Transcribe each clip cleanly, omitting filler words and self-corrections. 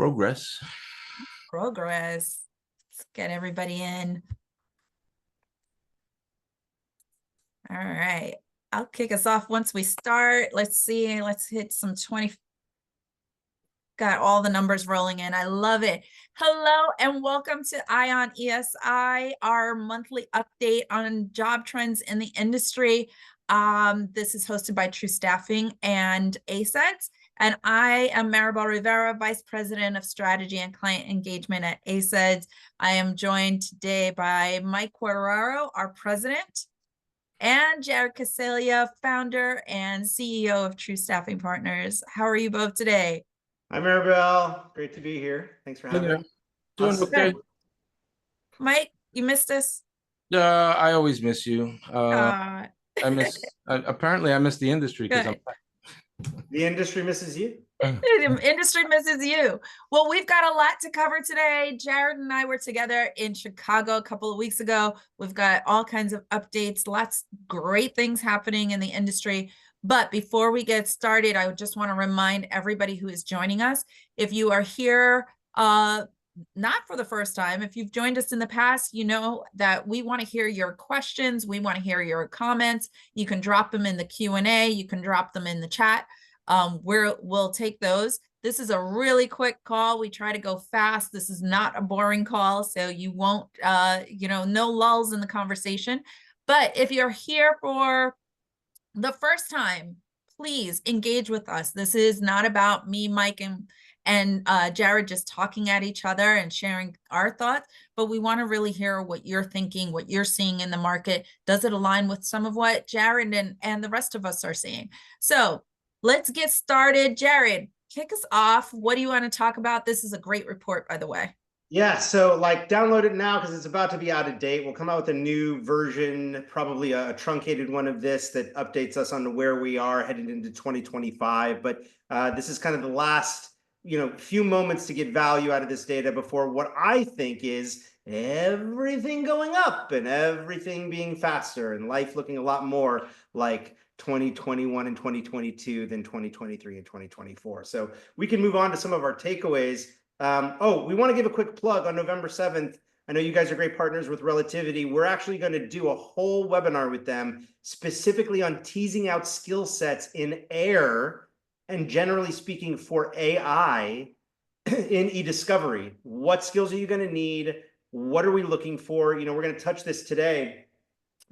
Progress. Let's get everybody in. All right. I'll kick us off once we start. Let's see. Let's hit some 20. Got all the numbers rolling in. I love it. Hello and welcome to ION ESI, our monthly update on job trends in the industry. This is hosted by True Staffing and ACEDS. And I am Maribel Rivera, Vice President of Strategy and Client Engagement at ACEDS. I am joined today by Mike Quartararo, our President, and Jared Coseglia, Founder and CEO of True Staffing Partners. How are you both today? Hi, Maribel. Great to be here. Thanks for having me. Doing okay. Mike, you missed us? I always miss you. Apparently I miss the industry because the industry misses you. The industry misses you. Well, we've got a lot to cover today. Jared and I were together in Chicago a couple of weeks ago. We've got all kinds of updates, lots of great things happening in the industry. But before we get started, I just want to remind everybody who is joining us, if you are here not for the first time, if you've joined us in the past, you know that we want to hear your questions. We want to hear your comments. You can drop them in the Q&A. You can drop them in the chat. We'll take those. This is a really quick call. We try to go fast. This is not a boring call, so you won't, no lulls in the conversation. But if you're here for the first time, please engage with us. This is not about me, Mike, and Jared just talking at each other and sharing our thoughts, but we want to really hear what you're thinking, what you're seeing in the market. Does it align with some of what Jared and the rest of us are seeing? So let's get started. Jared, kick us off. What do you want to talk about? This is a great report, by the way. Yeah, so download it now because it's about to be out of date. We'll come out with a new version, probably a truncated one of this that updates us on where we are headed into 2025. But this is kind of the last, few moments to get value out of this data before what I think is everything going up and everything being faster and life looking a lot more like 2021 and 2022 than 2023 and 2024. So we can move on to some of our takeaways. We want to give a quick plug on November 7th. I know you guys are great partners with Relativity. We're actually going to do a whole webinar with them specifically on teasing out skill sets in AIR and generally speaking for AI in ediscovery. What skills are you going to need? What are we looking for? We're going to touch this today,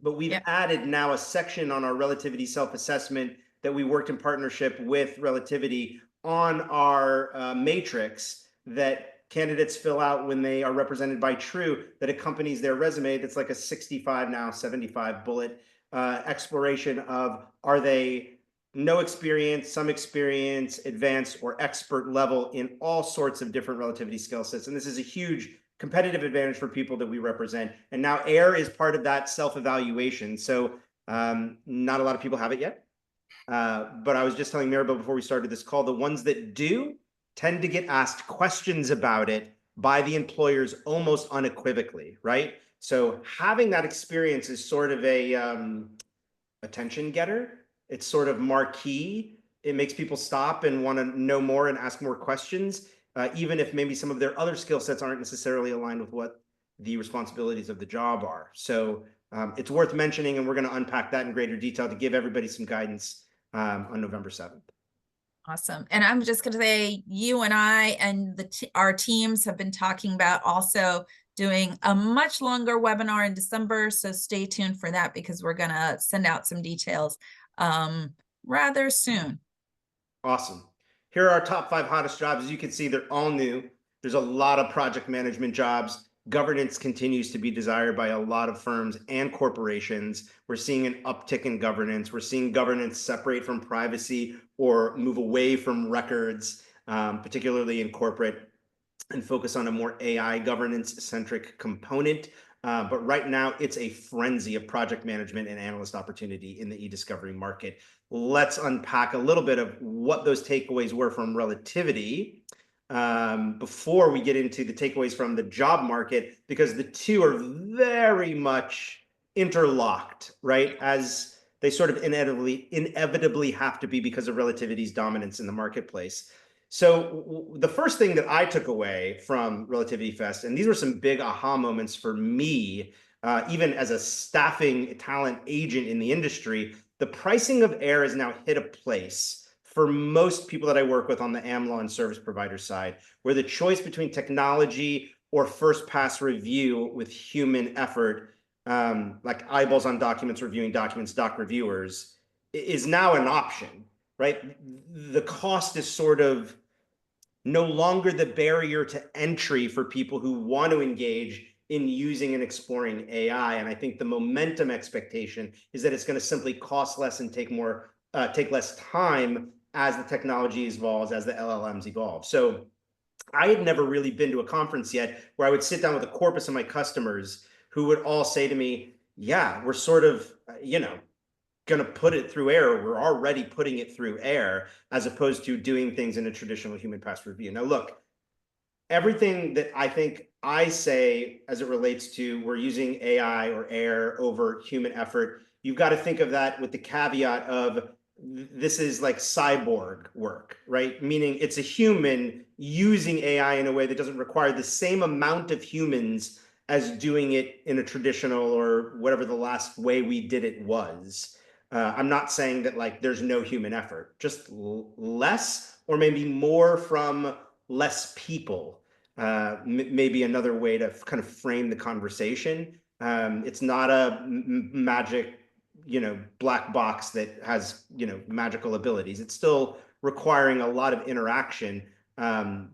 but we've added now a section on our Relativity self-assessment that we worked in partnership with Relativity on our matrix that candidates fill out when they are represented by True that accompanies their resume. That's like a 65 now 75 bullet exploration of, are they no experience, some experience, advanced or expert level in all sorts of different Relativity skill sets. And this is a huge competitive advantage for people that we represent. And now AIR is part of that self-evaluation. So not a lot of people have it yet. But I was just telling Maribel before we started this call, the ones that do tend to get asked questions about it by the employers almost unequivocally, right? So having that experience is sort of a attention getter. It's sort of marquee. It makes people stop and want to know more and ask more questions, even if maybe some of their other skill sets aren't necessarily aligned with what the responsibilities of the job are. So it's worth mentioning, and we're going to unpack that in greater detail to give everybody some guidance on November 7th. Awesome. And I'm just going to say, you and I and our teams have been talking about also doing a much longer webinar in December. So stay tuned for that because we're going to send out some details rather soon. Awesome. Here are our top 5 hottest jobs. As you can see, they're all new. There's a lot of project management jobs. Governance continues to be desired by a lot of firms and corporations. We're seeing an uptick in governance. We're seeing governance separate from privacy or move away from records, particularly in corporate, and focus on a more AI governance-centric component. But right now, it's a frenzy of project management and analyst opportunity in the e-discovery market. Let's unpack a little bit of what those takeaways were from Relativity before we get into the takeaways from the job market, because the two are very much interlocked, right? As they sort of inevitably have to be because of Relativity's dominance in the marketplace. So the first thing that I took away from Relativity Fest, and these were some big aha moments for me, even as a staffing talent agent in the industry, the pricing of air has now hit a place for most people that I work with on the AmLaw and service provider side, where the choice between technology or first pass review with human effort, like eyeballs on documents, reviewing documents, doc reviewers, is now an option, right? The cost is sort of no longer the barrier to entry for people who want to engage in using and exploring AI. And I think the momentum expectation is that it's going to simply cost less and take less time as the technology evolves, as the LLMs evolve. So I had never really been to a conference yet where I would sit down with a corpus of my customers who would all say to me, yeah, we're sort of, going to put it through air. We're already putting it through air, as opposed to doing things in a traditional human pass review. Now, look, everything that I think I say as it relates to we're using AI or air over human effort, you've got to think of that with the caveat of this is like cyborg work, right? Meaning it's a human using AI in a way that doesn't require the same amount of humans as doing it in a traditional or whatever the last way we did it was. I'm not saying that like there's no human effort, just less or maybe more from less people. Maybe another way to kind of frame the conversation. It's not a magic, black box that has, magical abilities. It's still requiring a lot of interaction. But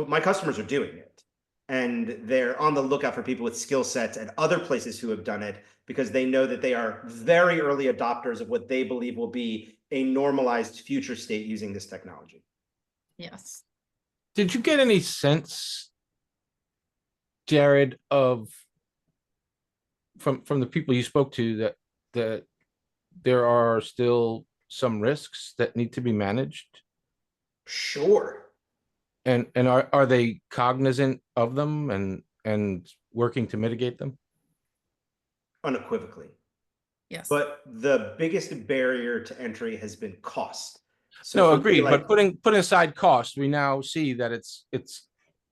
my customers are doing it. And they're on the lookout for people with skill sets at other places who have done it, because they know that they are very early adopters of what they believe will be a normalized future state using this technology. Yes. Did you get any sense, Jared, of from the people you spoke to that there are still some risks that need to be managed? Sure. And are they cognizant of them and working to mitigate them? Unequivocally. Yes. But the biggest barrier to entry has been cost. So No, for me, agreed. like, But putting aside cost, we now see that it's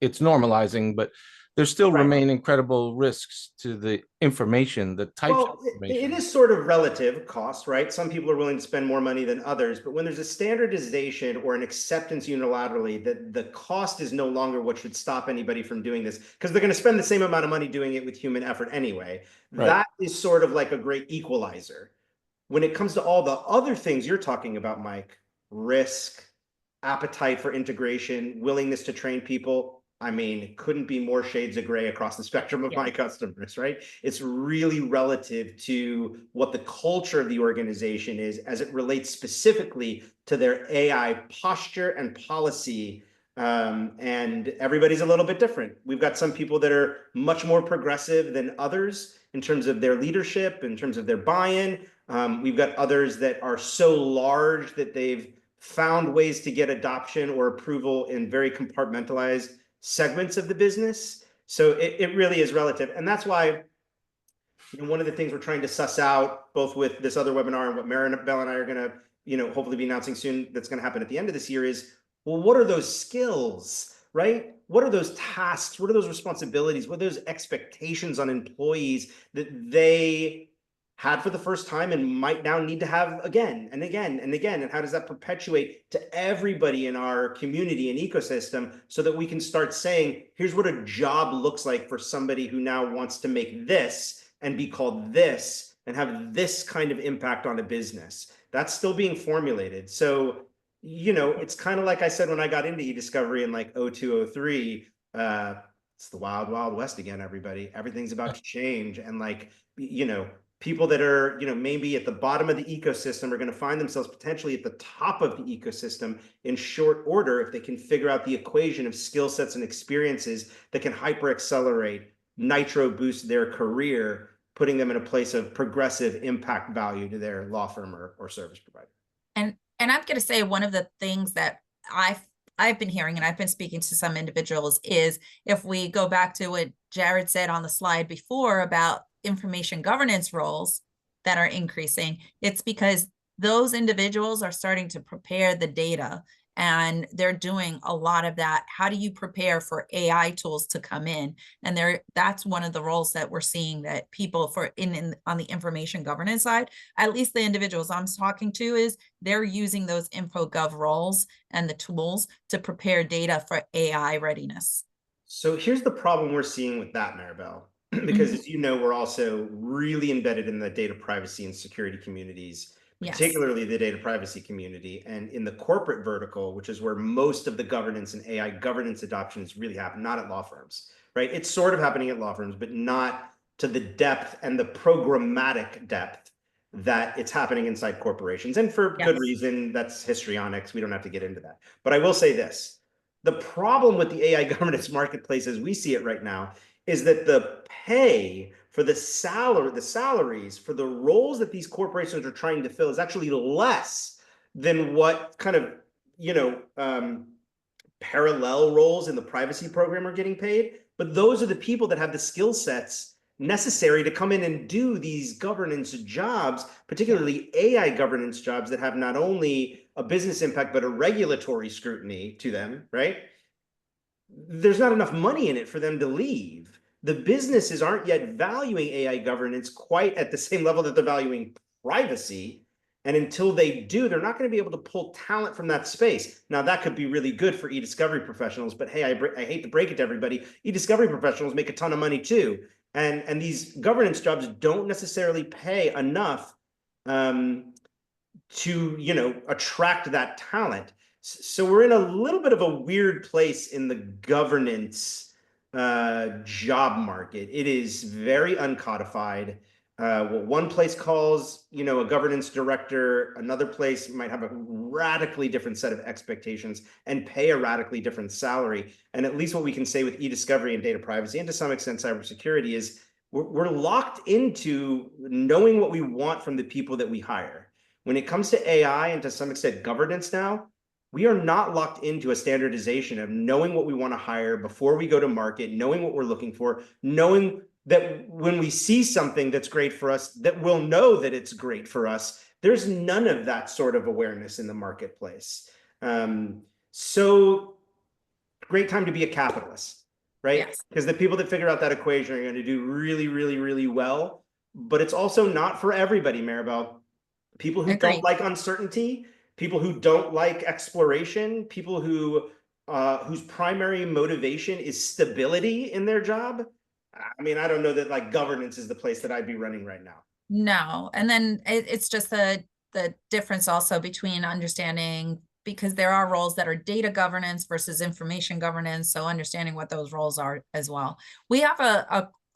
normalizing, but there still right. remain incredible risks to the information, the types Well, of it information. is sort of relative cost, right? Some people are willing to spend more money than others, but when there's a standardization or an acceptance unilaterally, that the cost is no longer what should stop anybody from doing this, because they're going to spend the same amount of money doing it with human effort anyway. Right. That is sort of like a great equalizer. When it comes to all the other things you're talking about, Mike, risk, appetite for integration, willingness to train people, I mean, couldn't be more shades of gray across the spectrum of my customers, right? It's really relative to what the culture of the organization is as it relates specifically to their AI posture and policy. And everybody's a little bit different. We've got some people that are much more progressive than others in terms of their leadership, in terms of their buy-in. We've got others that are so large that they've found ways to get adoption or approval in very compartmentalized segments of the business. So it really is relative. And that's why, one of the things we're trying to suss out, both with this other webinar and what Maribel and I are going to, hopefully be announcing soon, that's going to happen at the end of this year, is, well, what are those skills, right? What are those tasks? What are those responsibilities? What are those expectations on employees that they had for the first time and might now need to have again and again and again? And how does that perpetuate to everybody in our community and ecosystem, so that we can start saying, here's what a job looks like for somebody who now wants to make this and be called this and have this kind of impact on a business. That's still being formulated. So, it's kind of like I said when I got into ediscovery in like 0203, it's the wild, wild west again, everybody. Everything's about to change. And like, people that are, maybe at the bottom of the ecosystem are going to find themselves potentially at the top of the ecosystem in short order if they can figure out the equation of skill sets and experiences that can hyper accelerate, nitro boost their career, putting them in a place of progressive impact value to their law firm or service provider. And I'm going to say one of the things that I've been hearing, and I've been speaking to some individuals, is if we go back to what Jared said on the slide before about information governance roles that are increasing, it's because those individuals are starting to prepare the data and they're doing a lot of that. How do you prepare for AI tools to come in? And that's one of the roles that we're seeing that people on the information governance side, at least the individuals I'm talking to, is they're using those InfoGov roles and the tools to prepare data for AI readiness. So here's the problem we're seeing with that, Maribel, because as you know, we're also really embedded in the data privacy and security communities, Yes. particularly the data privacy community, and in the corporate vertical, which is where most of the governance and AI governance adoption is really happening, not at law firms, right? It's sort of happening at law firms, but not to the depth and the programmatic depth that it's happening inside corporations. And for good reason, that's histrionics. We don't have to get into that. But I will say this. The problem with the AI governance marketplace as we see it right now is that the pay for the salaries for the roles that these corporations are trying to fill is actually less than what kind of, parallel roles in the privacy program are getting paid. But those are the people that have the skill sets necessary to come in and do these governance jobs, particularly AI governance jobs that have not only a business impact, but a regulatory scrutiny to them, right? There's not enough money in it for them to leave. The businesses aren't yet valuing AI governance quite at the same level that they're valuing privacy. And until they do, they're not going to be able to pull talent from that space. Now, that could be really good for e-discovery professionals, but hey, I hate to break it to everybody, e-discovery professionals make a ton of money too. And these governance jobs don't necessarily pay enough to attract that talent. So we're in a little bit of a weird place in the governance job market. It is very uncodified. What one place calls, a governance director, another place might have a radically different set of expectations and pay a radically different salary. And at least what we can say with e-discovery and data privacy, and to some extent cybersecurity, is we're locked into knowing what we want from the people that we hire. When it comes to AI and to some extent governance now, we are not locked into a standardization of knowing what we want to hire before we go to market, knowing what we're looking for, knowing that when we see something that's great for us, that we'll know that it's great for us. There's none of that sort of awareness in the marketplace. So great time to be a capitalist, right? Yes. Because the people that figure out that equation are going to do really, really, really well. But it's also not for everybody, Maribel. People who don't like uncertainty, people who don't like exploration, people who whose primary motivation is stability in their job. I mean, I don't know that like governance is the place that I'd be running right now. No. And then it's just the difference also between understanding, because there are roles that are data governance versus information governance. So understanding what those roles are as well. We have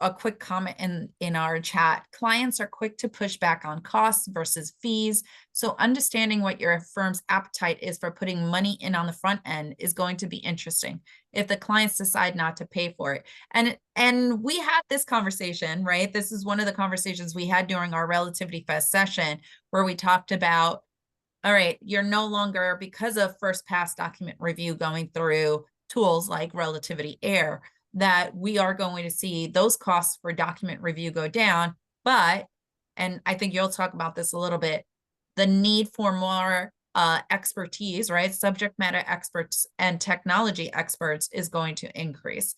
a quick comment in our chat. Clients are quick to push back on costs versus fees. So understanding what your firm's appetite is for putting money in on the front end is going to be interesting if the clients decide not to pay for it. And we had this conversation, right? This is one of the conversations we had during our Relativity Fest session, where we talked about, all right, you're no longer, because of first pass document review going through tools like Relativity Air, that we are going to see those costs for document review go down. But, and I think you'll talk about this a little bit, the need for more expertise, right? Subject matter experts and technology experts is going to increase.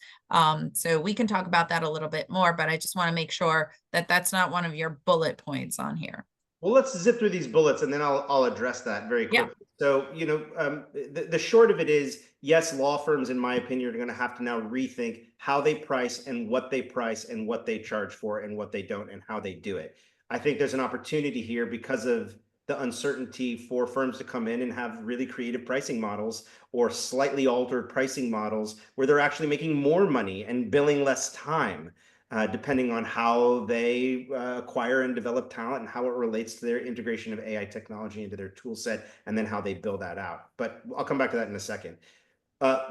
So we can talk about that a little bit more, but I just want to make sure that that's not one of your bullet points on here. Well, let's zip through these bullets and then I'll address that very quickly. Yeah. So, the short of it is, yes, law firms, in my opinion, are going to have to now rethink how they price and what they charge for and what they don't and how they do it. I think there's an opportunity here because of the uncertainty for firms to come in and have really creative pricing models or slightly altered pricing models where they're actually making more money and billing less time. Depending on how they acquire and develop talent and how it relates to their integration of AI technology into their tool set, and then how they build that out. But I'll come back to that in a second.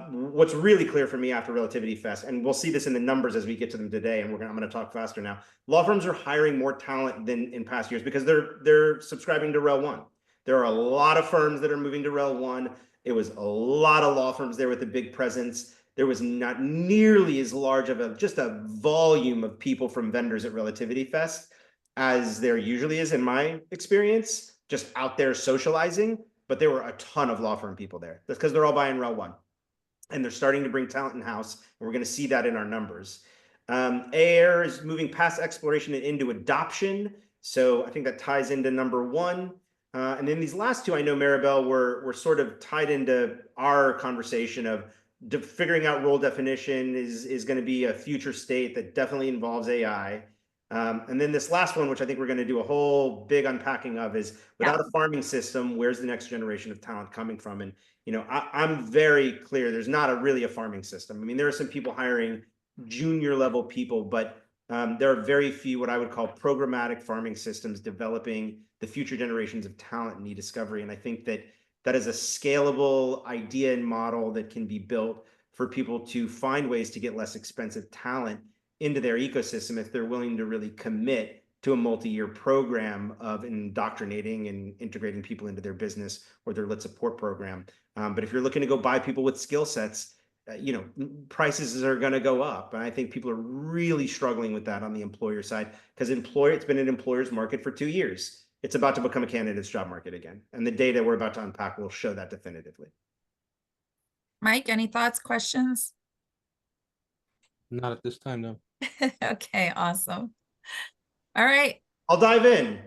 What's really clear for me after Relativity Fest, and we'll see this in the numbers as we get to them today, and I'm going to talk faster now. Law firms are hiring more talent than in past years because they're subscribing to Rel 1. There are a lot of firms that are moving to Rel 1. It was a lot of law firms there with a big presence. There was not nearly as large of just a volume of people from vendors at Relativity Fest as there usually is in my experience, just out there socializing. but there were a ton of law firm people there. That's because they're all buying Rel 1. And they're starting to bring talent in-house, and we're going to see that in our numbers. AIR is moving past exploration and into adoption. So I think that ties into number one. And then these last two, I know, Maribel, were sort of tied into our conversation of figuring out role definition is going to be a future state that definitely involves AI. And then this last one, which I think we're going to do a whole big unpacking of, is without a farming system, where's the next generation of talent coming from? And I'm very clear there's not really a farming system. I mean, there are some people hiring junior level people, but there are very few what I would call programmatic farming systems developing the future generations of talent and e-discovery. And I think that is a scalable idea and model that can be built for people to find ways to get less expensive talent into their ecosystem if they're willing to really commit to a multi-year program of indoctrinating and integrating people into their business or their lit support program. But if you're looking to go buy people with skill sets, prices are going to go up. And I think people are really struggling with that on the employer side because it's been an employer's market for 2 years. It's about to become a candidate's job market again. And the data we're about to unpack will show that definitively. Mike, any thoughts, questions? Not at this time, no. Okay, awesome. All right. I'll dive in.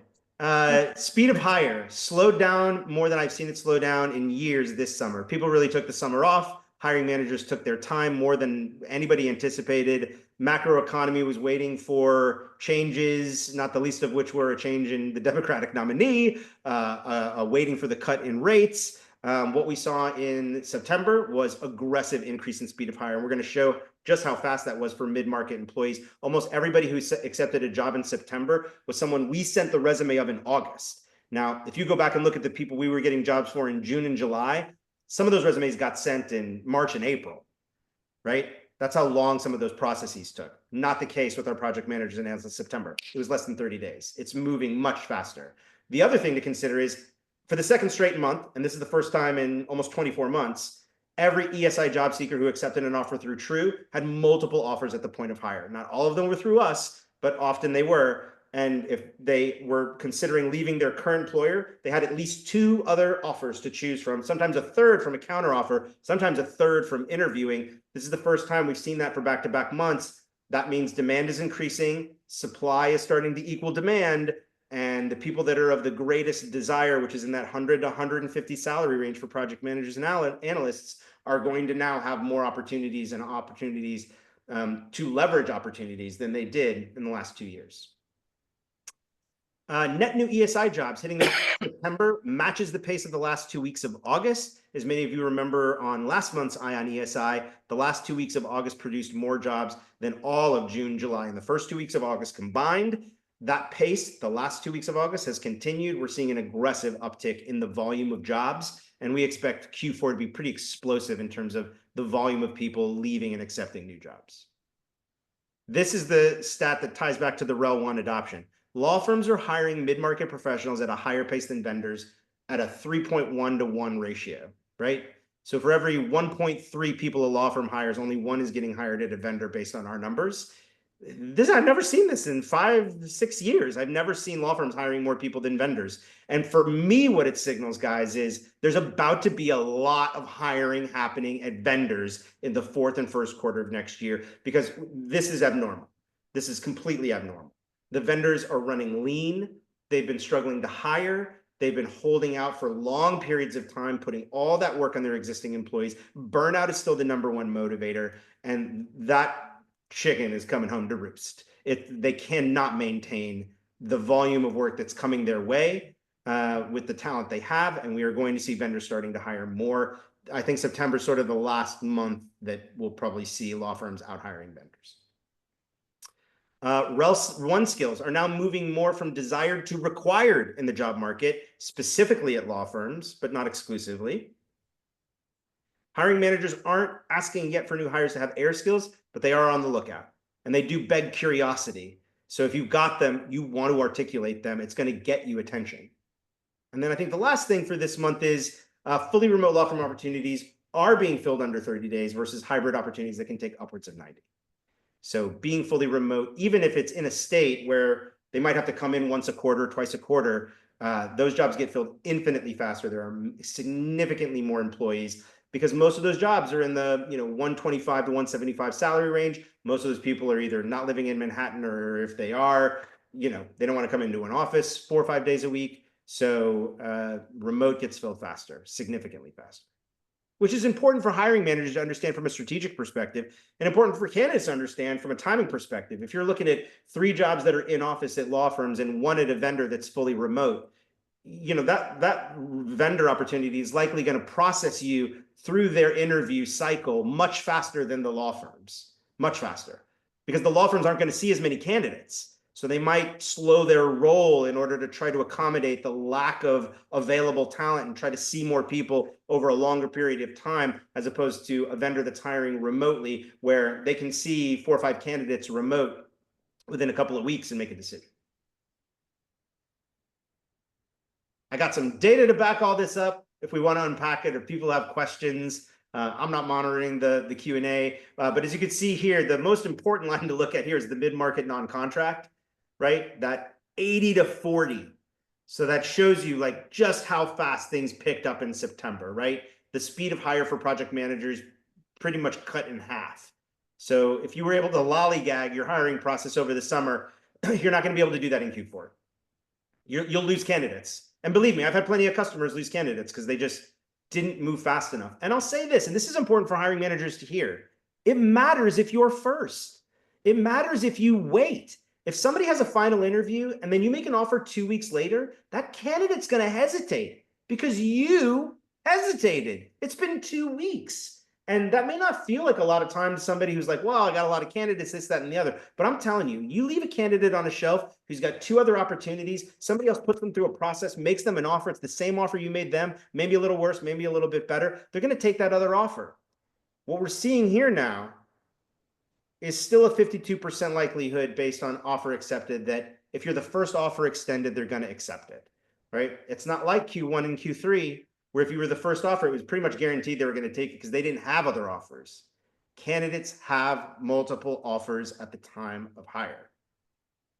Speed of hire slowed down more than I've seen it slow down in years this summer. People really took the summer off. Hiring managers took their time more than anybody anticipated. Macroeconomy was waiting for changes, not the least of which were a change in the Democratic nominee, waiting for the cut in rates. What we saw in September was aggressive increase in speed of hire. And we're going to show just how fast that was for mid-market employees. Almost everybody who accepted a job in September was someone we sent the resume of in August. Now, if you go back and look at the people we were getting jobs for in June and July, some of those resumes got sent in March and April, right? That's how long some of those processes took. Not the case with our project managers in September. It was less than 30 days. It's moving much faster. The other thing to consider is for the second straight month, and this is the first time in almost 24 months, every ESI job seeker who accepted an offer through True had multiple offers at the point of hire. Not all of them were through us, but often they were. And if they were considering leaving their current employer, they had at least 2 other offers to choose from, sometimes a third from a counteroffer, sometimes a third from interviewing. This is the first time we've seen that for back-to-back months. That means demand is increasing, supply is starting to equal demand, and the people that are of the greatest desire, which is in that 100 to 150 salary range for project managers and analysts, are going to now have more opportunities and opportunities to leverage opportunities than they did in the last 2 years. Net new ESI jobs hitting September matches the pace of the last 2 weeks of August. As many of you remember on last month's Eye on ESI, the last 2 weeks of August produced more jobs than all of June, July, and the first 2 weeks of August combined. That pace, the last 2 weeks of August, has continued. We're seeing an aggressive uptick in the volume of jobs, and we expect Q4 to be pretty explosive in terms of the volume of people leaving and accepting new jobs. This is the stat that ties back to the Rel 1 adoption. Law firms are hiring mid-market professionals at a higher pace than vendors at a 3.1 to 1 ratio, right? So for every 1.3 people a law firm hires, only 1 is getting hired at a vendor based on our numbers. I've never seen this in 5-6 years. I've never seen law firms hiring more people than vendors. And for me, what it signals, guys, is there's about to be a lot of hiring happening at vendors in the fourth and first quarter of next year, because this is abnormal. This is completely abnormal. The vendors are running lean. They've been struggling to hire. They've been holding out for long periods of time, putting all that work on their existing employees. Burnout is still the #1 motivator, and that chicken is coming home to roost. They cannot maintain the volume of work that's coming their way with the talent they have, and we are going to see vendors starting to hire more. I think September is sort of the last month that we'll probably see law firms out hiring vendors. Rel 1 skills are now moving more from desired to required in the job market, specifically at law firms, but not exclusively. Hiring managers aren't asking yet for new hires to have AIR skills, but they are on the lookout, and they do beg curiosity. So if you've got them, you want to articulate them, it's going to get you attention. And then I think the last thing for this month is fully remote law firm opportunities are being filled under 30 days versus hybrid opportunities that can take upwards of 90. So being fully remote, even if it's in a state where they might have to come in once a quarter, twice a quarter, those jobs get filled infinitely faster. There are significantly more employees because most of those jobs are in the 125 to 175 salary range. Most of those people are either not living in Manhattan, or if they are, they don't want to come into an office 4 or 5 days a week. So remote gets filled faster, significantly faster, which is important for hiring managers to understand from a strategic perspective, and important for candidates to understand from a timing perspective. If you're looking at 3 jobs that are in office at law firms and 1 at a vendor that's fully remote, that vendor opportunity is likely going to process you through their interview cycle much faster than the law firms, much faster, because the law firms aren't going to see as many candidates. So they might slow their roll in order to try to accommodate the lack of available talent and try to see more people over a longer period of time, as opposed to a vendor that's hiring remotely, where they can see 4 or 5 candidates remote within a couple of weeks and make a decision. I got some data to back all this up if we want to unpack it, or people have questions. I'm not monitoring the Q&A, but as you can see here, the most important line to look at here is the mid-market non-contract, right? That 80 to 40. So that shows you like just how fast things picked up in September, right? The speed of hire for project managers pretty much cut in half. So if you were able to lollygag your hiring process over the summer, you're not going to be able to do that in Q4. You'll lose candidates. And believe me, I've had plenty of customers lose candidates because they just didn't move fast enough. And I'll say this, and this is important for hiring managers to hear. It matters if you're first. It matters if you wait. If somebody has a final interview and then you make an offer 2 weeks later, that candidate's going to hesitate because you hesitated. It's been 2 weeks. And that may not feel like a lot of time to somebody who's like, well, I got a lot of candidates, this, that, and the other. But I'm telling you, you leave a candidate on a shelf who's got 2 other opportunities, somebody else puts them through a process, makes them an offer. It's the same offer you made them, maybe a little worse, maybe a little bit better. They're going to take that other offer. What we're seeing here now is still a 52% likelihood based on offer accepted that if you're the first offer extended, they're going to accept it, right? It's not like Q1 and Q3, where if you were the first offer, it was pretty much guaranteed they were going to take it because they didn't have other offers. Candidates have multiple offers at the time of hire.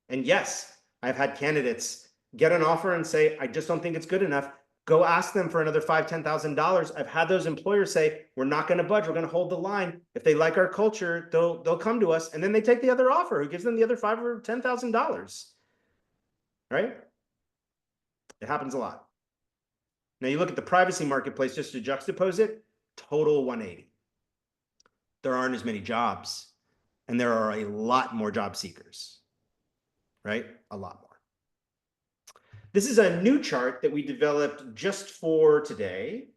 And yes, I've had candidates get an offer and say, I just don't think it's good enough. Go ask them for another $5,000, $10,000. I've had those employers say, we're not going to budge. We're going to hold the line. If they like our culture, they'll come to us. And then they take the other offer who gives them the other $5,000 or $10,000, right? It happens a lot. Now you look at the privacy marketplace, just to juxtapose it, total 180. There aren't as many jobs, and there are a lot more job seekers, right? A lot more. This is a new chart that we developed just for today.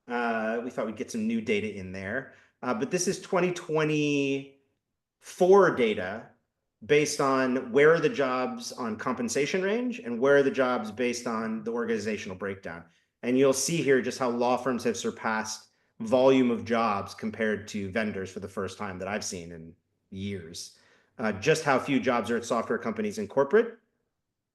We thought we'd get some new data in there, but this is 2024 data based on where are the jobs on compensation range and where are the jobs based on the organizational breakdown. And you'll see here just how law firms have surpassed volume of jobs compared to vendors for the first time that I've seen in years. Just how few jobs are at software companies and corporate,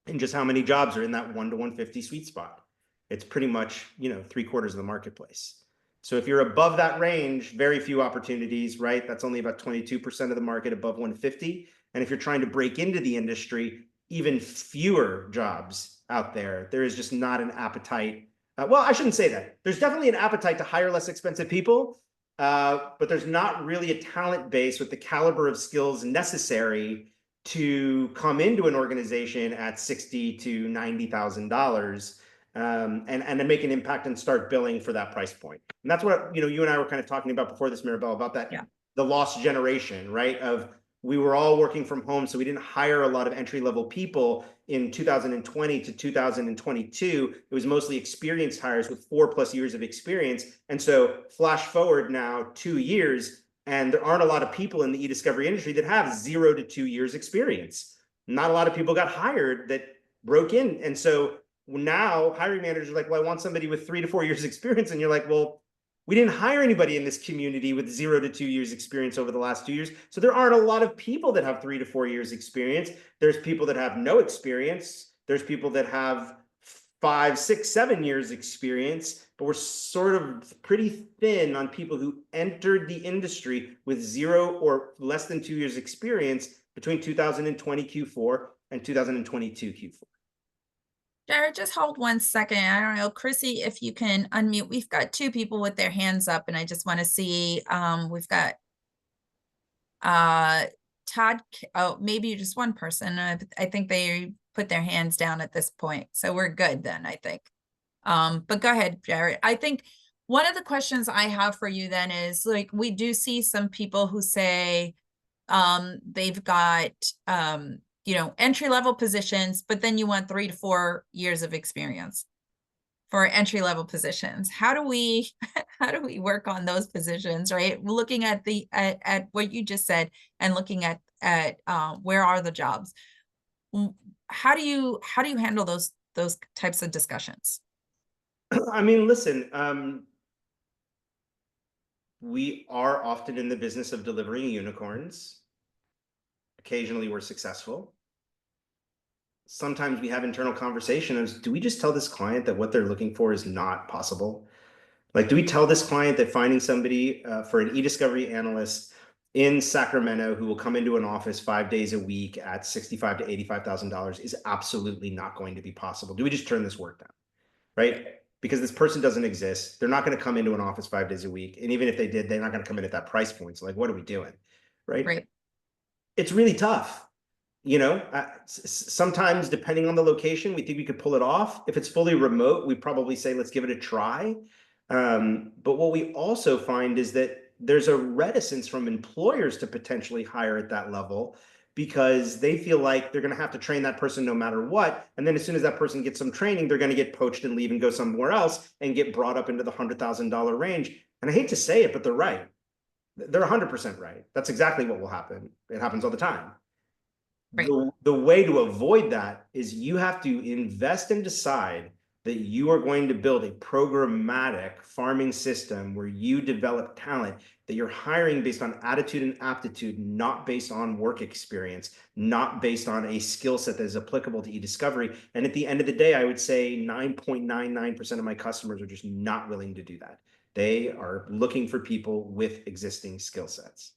and just how many jobs are in that 1 to 150 sweet spot. It's pretty much, 3/4 of the marketplace. So if you're above that range, very few opportunities, right? That's only about 22% of the market above 150. And if you're trying to break into the industry, even fewer jobs out there. There is just not an appetite. Well, I shouldn't say that. There's definitely an appetite to hire less expensive people, but there's not really a talent base with the caliber of skills necessary to come into an organization at $60,000 to $90,000 and to make an impact and start billing for that price point. And that's what you and I were kind of talking about before this, Maribel, about that, the lost generation, right? Of we were all working from home, so we didn't hire a lot of entry-level people in 2020 to 2022. It was mostly experienced hires with 4+ years of experience. And so flash forward now 2 years, and there aren't a lot of people in the e-discovery industry that have 0 to 2 years experience. Not a lot of people got hired that broke in. And so now hiring managers are like, well, I want somebody with 3 to 4 years experience. And you're like, well, we didn't hire anybody in this community with 0 to 2 years experience over the last 2 years. So there aren't a lot of people that have 3 to 4 years experience. There's people that have no experience. There's people that have 5, 6, 7 years experience, but we're sort of pretty thin on people who entered the industry with 0 or less than 2 years experience between 2020 Q4 and 2022 Q4. Jared, just hold 1 second. I don't know, Chrissy, if you can unmute. We've got two people with their hands up, and I just want to see. We've got Todd. Oh, maybe just one person. I think they put their hands down at this point, so we're good then, I think. But go ahead, Jared. I think one of the questions I have for you then is, like, we do see some people who say they've got entry-level positions, but then you want 3 to 4 years of experience for entry-level positions. How do we work on those positions, right? Looking at at what you just said and looking at where are the jobs? How do you handle those types of discussions? I mean, listen, we are often in the business of delivering unicorns. Occasionally we're successful. Sometimes we have internal conversations. Do we just tell this client that what they're looking for is not possible? Like, do we tell this client that finding somebody for an e-discovery analyst in Sacramento who will come into an office 5 days a week at $65,000 to $85,000 is absolutely not going to be possible? Do we just turn this work down, right? Because this person doesn't exist. They're not going to come into an office 5 days a week. And even if they did, they're not going to come in at that price point. So like, what are we doing, right? Right. It's really tough. Sometimes depending on the location, we think we could pull it off. If it's fully remote, we probably say, let's give it a try. But what we also find is that there's a reticence from employers to potentially hire at that level because they feel like they're going to have to train that person no matter what. And then as soon as that person gets some training, they're going to get poached and leave and go somewhere else and get brought up into the $100,000 range. And I hate to say it, but they're right. They're 100% right. That's exactly what will happen. It happens all the time. Right. The way to avoid that is you have to invest and decide that you are going to build a programmatic farming system where you develop talent, that you're hiring based on attitude and aptitude, not based on work experience, not based on a skill set that is applicable to e-discovery. And at the end of the day, I would say 9.99% of my customers are just not willing to do that. They are looking for people with existing skill sets.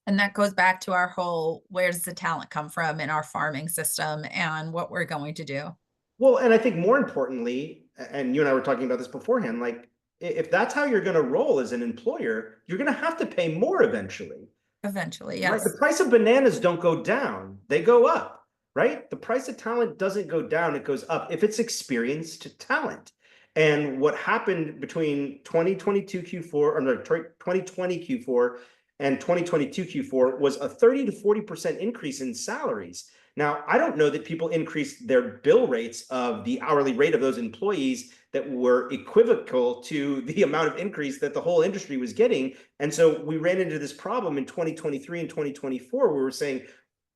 And that goes back to our whole, where does the talent come from in our farming system and what we're going to do. Well, and I think more importantly, and you and I were talking about this beforehand, like if that's how you're going to roll as an employer, you're going to have to pay more eventually. Eventually, Right? yes. The price of bananas don't go down, they go up, right? The price of talent doesn't go down, it goes up if it's experienced talent. And what happened between 2022 Q4, or no, 2020 Q4 and 2022 Q4 was a 30 to 40% increase in salaries. Now, I don't know that people increased their bill rates of the hourly rate of those employees that were equivocal to the amount of increase that the whole industry was getting. And so we ran into this problem in 2023 and 2024 where we're saying,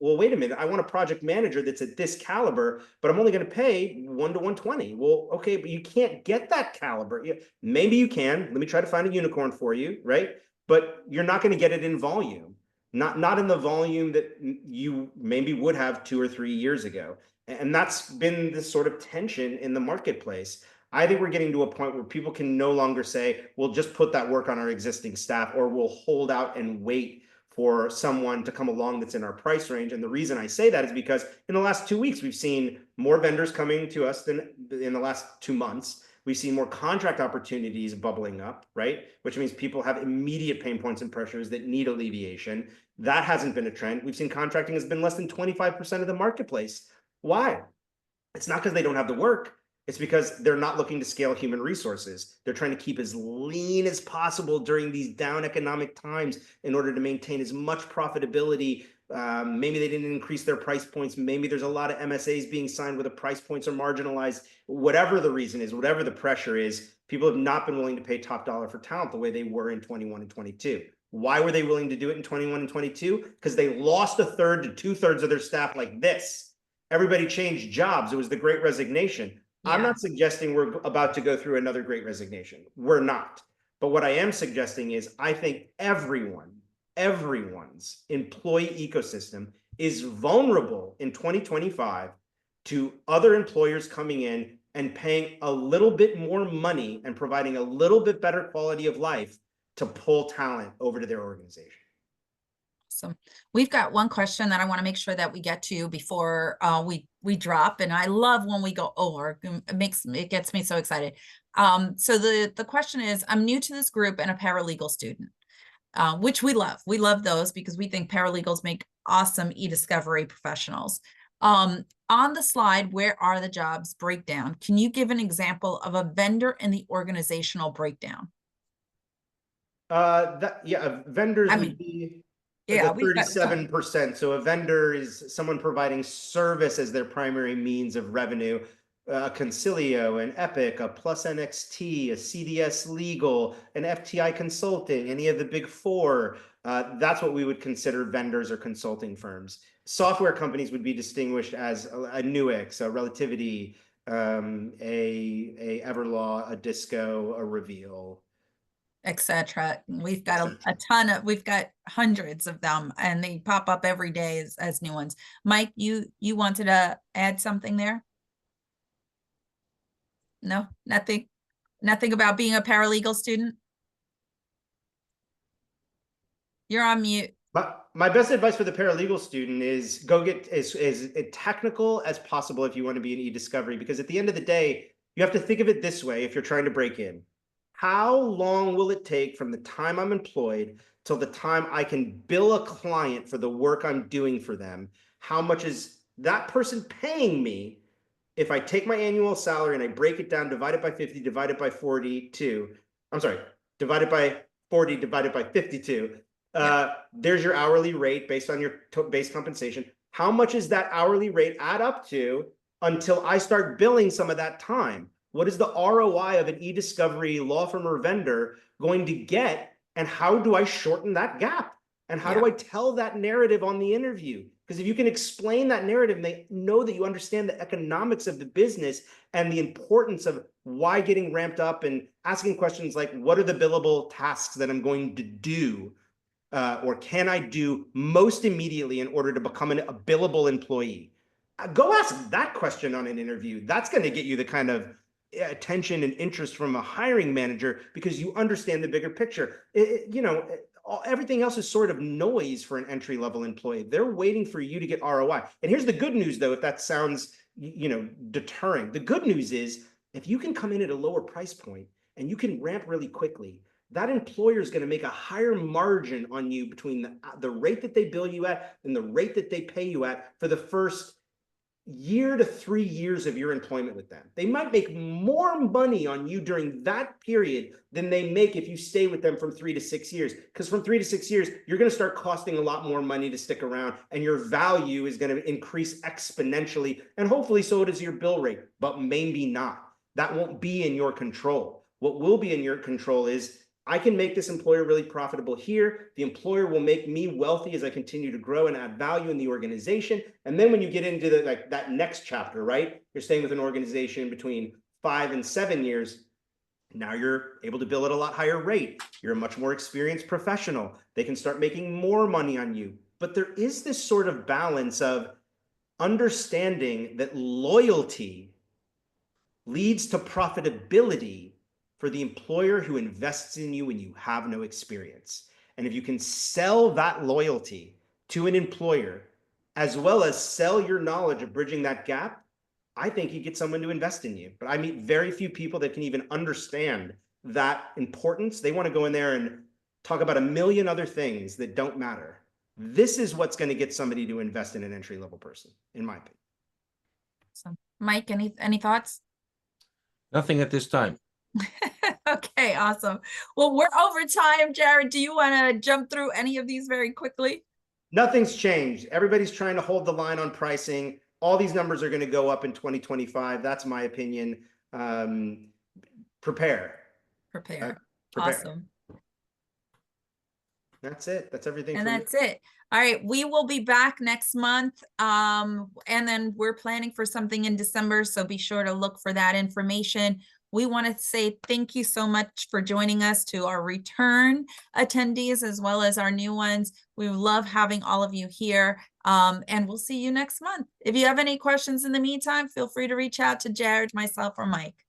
well, wait a minute, I want a project manager that's at this caliber, but I'm only going to pay 1 to 120. Well, okay, but you can't get that caliber. Maybe you can. Let me try to find a unicorn for you, right? But you're not going to get it in volume. Not in the volume that you maybe would have 2 or 3 years ago. And that's been this sort of tension in the marketplace. I think we're getting to a point where people can no longer say, we'll just put that work on our existing staff, or we'll hold out and wait for someone to come along that's in our price range. And the reason I say that is because in the last 2 weeks, we've seen more vendors coming to us than in the last 2 months. We've seen more contract opportunities bubbling up, right? Which means people have immediate pain points and pressures that need alleviation. That hasn't been a trend. We've seen contracting has been less than 25% of the marketplace. Why? It's not because they don't have the work. It's because they're not looking to scale human resources. They're trying to keep as lean as possible during these down economic times in order to maintain as much profitability. Maybe they didn't increase their price points. Maybe there's a lot of MSAs being signed where the price points are marginalized. Whatever the reason is, whatever the pressure is, people have not been willing to pay top dollar for talent the way they were in 21 and 22. Why were they willing to do it in 21 and 22? Because they lost 1/3 to 2/3 of their staff like this. Everybody changed jobs. It was the Great Resignation. Yeah. I'm not suggesting we're about to go through another Great Resignation. We're not. But what I am suggesting is I think everyone's employee ecosystem is vulnerable in 2025 to other employers coming in and paying a little bit more money and providing a little bit better quality of life to pull talent over to their organization. So we've got one question that I want to make sure that we get to before we drop. And I love when we go over. It gets me so excited. So the question is, I'm new to this group and a paralegal student, which we love. We love those because we think paralegals make awesome e-discovery professionals. On the slide, where are the jobs breakdown? Can you give an example of a vendor in the organizational breakdown? Vendors I would mean, be yeah, the we've got a ton. 37%. So a vendor is someone providing service as their primary means of revenue. Concilio, an Epic, a Plus NXT, a CDS Legal, an FTI Consulting, any of the big four. That's what we would consider vendors or consulting firms. Software companies would be distinguished as a Nuix, a Relativity, a Everlaw, a Disco, a Reveal, etc. We've got etc. a ton of, we've got hundreds of them, and they pop up every day as new ones. Mike, you wanted to add something there? No, nothing about being a paralegal student? You're on mute. My best advice for the paralegal student is go get as technical as possible if you want to be an e-discovery, because at the end of the day, you have to think of it this way if you're trying to break in. How long will it take from the time I'm employed till the time I can bill a client for the work I'm doing for them? How much is that person paying me if I take my annual salary and I break it down, divide it by 50, divide it by 42, I'm sorry, divide it by 40, divided by 52. There's your hourly rate based on your base compensation. How much is that hourly rate add up to until I start billing some of that time? What is the ROI of an e-discovery law firm or vendor going to get? And how do I shorten that gap? And how do I tell that narrative on the interview? Because if you can explain that narrative and they know that you understand the economics of the business and the importance of why getting ramped up and asking questions like, what are the billable tasks that I'm going to do? Or can I do most immediately in order to become a billable employee? Go ask that question on an interview. That's going to get you the kind of attention and interest from a hiring manager because you understand the bigger picture. Everything else is sort of noise for an entry-level employee. They're waiting for you to get ROI. And here's the good news, though, if that sounds, deterring. The good news is if you can come in at a lower price point and you can ramp really quickly, that employer is going to make a higher margin on you between the rate that they bill you at and the rate that they pay you at for the first year to 3 years of your employment with them. They might make more money on you during that period than they make if you stay with them from 3 to 6 years. Because from 3 to 6 years, you're going to start costing a lot more money to stick around, and your value is going to increase exponentially. And hopefully so does your bill rate, but maybe not. That won't be in your control. What will be in your control is I can make this employer really profitable here. The employer will make me wealthy as I continue to grow and add value in the organization. And then when you get into that next chapter, right? You're staying with an organization between 5 and 7 years. Now you're able to bill at a lot higher rate. You're a much more experienced professional. They can start making more money on you. But there is this sort of balance of understanding that loyalty leads to profitability for the employer who invests in you when you have no experience. And if you can sell that loyalty to an employer, as well as sell your knowledge of bridging that gap, I think you get someone to invest in you. But I meet very few people that can even understand that importance. They want to go in there and talk about a million other things that don't matter. This is what's going to get somebody to invest in an entry-level person, in my opinion. So, Mike, any thoughts? Nothing at this time. Okay, awesome. Well, we're over time. Jared, do you want to jump through any of these very quickly? Nothing's changed. Everybody's trying to hold the line on pricing. All these numbers are going to go up in 2025. That's my opinion. Prepare. Awesome. That's it. That's everything. And that's it. All right. We will be back next month. And then we're planning for something in December. So be sure to look for that information. We want to say thank you so much for joining us, to our return attendees as well as our new ones. We love having all of you here, and we'll see you next month. If you have any questions in the meantime, feel free to reach out to Jared, myself, or Mike.